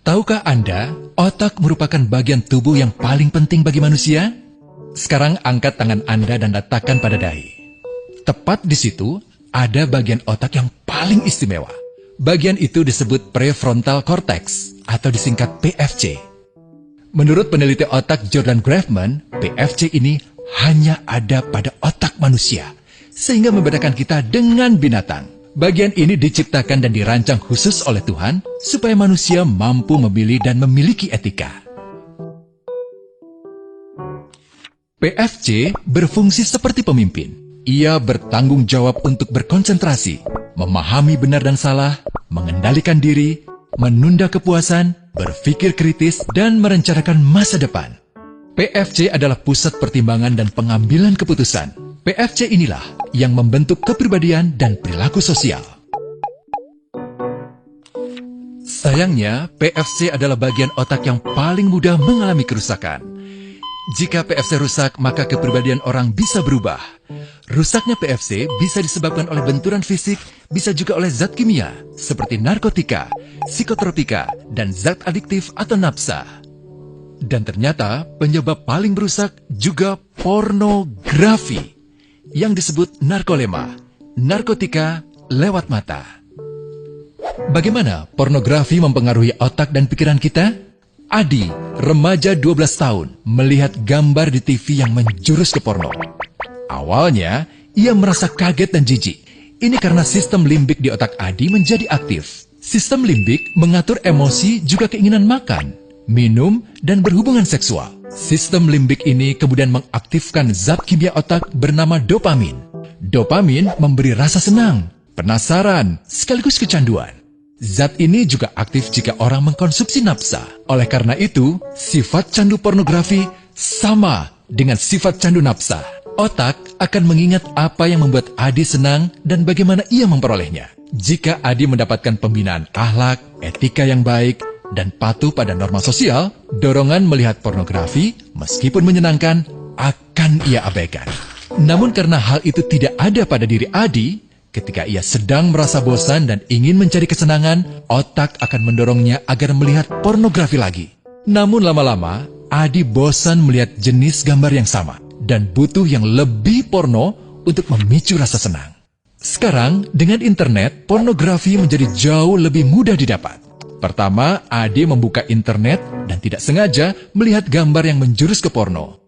Tahukah Anda, otak merupakan bagian tubuh yang paling penting bagi manusia? Sekarang angkat tangan Anda dan letakkan pada dahi. Tepat di situ, ada bagian otak yang paling istimewa. Bagian itu disebut prefrontal cortex, atau disingkat PFC. Menurut peneliti otak Jordan Grafman, PFC ini hanya ada pada otak manusia, sehingga membedakan kita dengan binatang. Bagian ini diciptakan dan dirancang khusus oleh Tuhan, supaya manusia mampu memilih dan memiliki etika. PFC berfungsi seperti pemimpin. Ia bertanggung jawab untuk berkonsentrasi, memahami benar dan salah, mengendalikan diri, menunda kepuasan, berpikir kritis, dan merencanakan masa depan. PFC adalah pusat pertimbangan dan pengambilan keputusan. PFC inilah yang membentuk kepribadian dan perilaku sosial. Sayangnya, PFC adalah bagian otak yang paling mudah mengalami kerusakan. Jika PFC rusak, maka kepribadian orang bisa berubah. Rusaknya PFC bisa disebabkan oleh benturan fisik, bisa juga oleh zat kimia, seperti narkotika, psikotropika, dan zat adiktif atau nafsa. Dan ternyata penyebab paling merusak juga pornografi, yang disebut narkolema, narkotika lewat mata. Bagaimana pornografi mempengaruhi otak dan pikiran kita? Adi, remaja 12 tahun, melihat gambar di TV yang menjurus ke porno. Awalnya, ia merasa kaget dan jijik. Ini karena sistem limbik di otak Adi menjadi aktif. Sistem limbik mengatur emosi juga keinginan makan, minum, dan berhubungan seksual. Sistem limbik ini kemudian mengaktifkan zat kimia otak bernama dopamin. Dopamin memberi rasa senang, penasaran, sekaligus kecanduan. Zat ini juga aktif jika orang mengkonsumsi nafsa. Oleh karena itu, sifat candu pornografi sama dengan sifat candu nafsa. Otak akan mengingat apa yang membuat Adi senang dan bagaimana ia memperolehnya. Jika Adi mendapatkan pembinaan akhlak, etika yang baik, dan patuh pada norma sosial, dorongan melihat pornografi, meskipun menyenangkan, akan ia abaikan. Namun karena hal itu tidak ada pada diri Adi, ketika ia sedang merasa bosan dan ingin mencari kesenangan, otak akan mendorongnya agar melihat pornografi lagi. Namun lama-lama, Adi bosan melihat jenis gambar yang sama, dan butuh yang lebih porno untuk memicu rasa senang. Sekarang, dengan internet, pornografi menjadi jauh lebih mudah didapat. Pertama, Adi membuka internet dan tidak sengaja melihat gambar yang menjurus ke porno.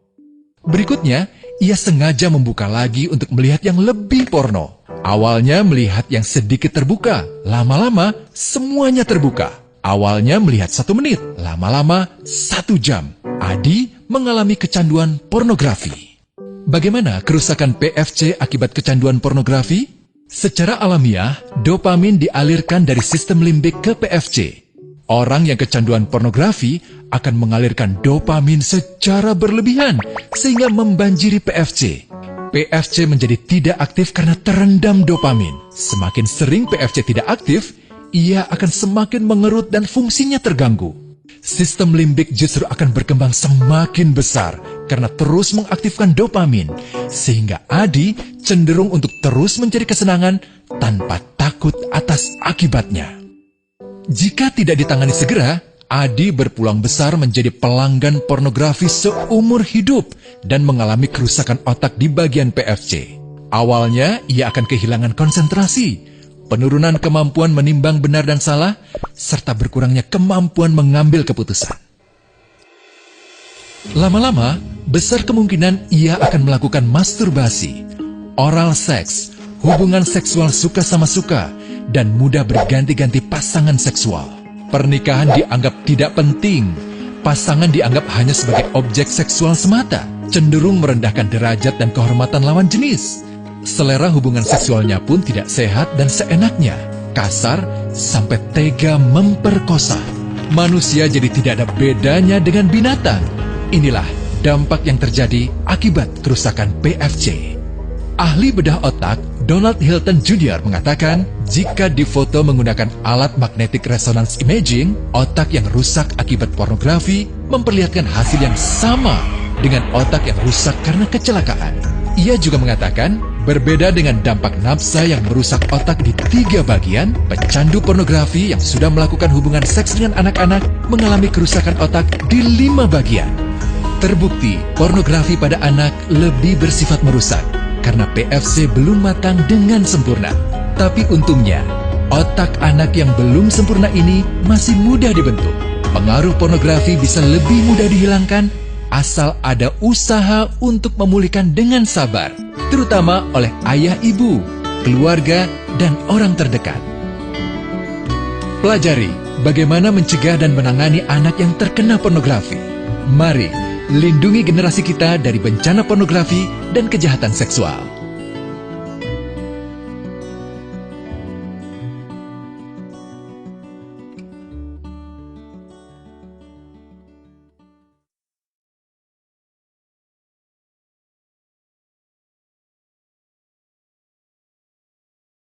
Berikutnya, ia sengaja membuka lagi untuk melihat yang lebih porno. Awalnya melihat yang sedikit terbuka, lama-lama semuanya terbuka. Awalnya melihat 1 menit, lama-lama 1 jam. Adi mengalami kecanduan pornografi. Bagaimana kerusakan PFC akibat kecanduan pornografi? Secara alamiah, dopamin dialirkan dari sistem limbik ke PFC. Orang yang kecanduan pornografi akan mengalirkan dopamin secara berlebihan, sehingga membanjiri PFC. PFC menjadi tidak aktif karena terendam dopamin. Semakin sering PFC tidak aktif, ia akan semakin mengerut dan fungsinya terganggu. Sistem limbik justru akan berkembang semakin besar karena terus mengaktifkan dopamin, sehingga Adi cenderung untuk terus mencari kesenangan tanpa takut atas akibatnya. Jika tidak ditangani segera, Adi berpeluang besar menjadi pelanggan pornografi seumur hidup dan mengalami kerusakan otak di bagian PFC. Awalnya, ia akan kehilangan konsentrasi, penurunan kemampuan menimbang benar dan salah, serta berkurangnya kemampuan mengambil keputusan. Lama-lama, besar kemungkinan ia akan melakukan masturbasi, oral seks, hubungan seksual suka sama suka, dan mudah berganti-ganti pasangan seksual. Pernikahan dianggap tidak penting, pasangan dianggap hanya sebagai objek seksual semata, cenderung merendahkan derajat dan kehormatan lawan jenis. Selera hubungan seksualnya pun tidak sehat dan seenaknya, kasar sampai tega memperkosa. Manusia jadi tidak ada bedanya dengan binatang. Inilah dampak yang terjadi akibat kerusakan PFC. Ahli bedah otak Donald Hilton Jr. mengatakan, jika difoto menggunakan alat magnetic resonance imaging, otak yang rusak akibat pornografi memperlihatkan hasil yang sama dengan otak yang rusak karena kecelakaan. Ia juga mengatakan, Berbeda dengan dampak nafsa yang merusak otak di 3 bagian, pecandu pornografi yang sudah melakukan hubungan seks dengan anak-anak mengalami kerusakan otak di 5 bagian. Terbukti, pornografi pada anak lebih bersifat merusak karena PFC belum matang dengan sempurna. Tapi untungnya, otak anak yang belum sempurna ini masih mudah dibentuk. Pengaruh pornografi bisa lebih mudah dihilangkan asal ada usaha untuk memulihkan dengan sabar, terutama oleh ayah ibu, keluarga, dan orang terdekat. Pelajari bagaimana mencegah dan menangani anak yang terkena pornografi. Mari lindungi generasi kita dari bencana pornografi dan kejahatan seksual.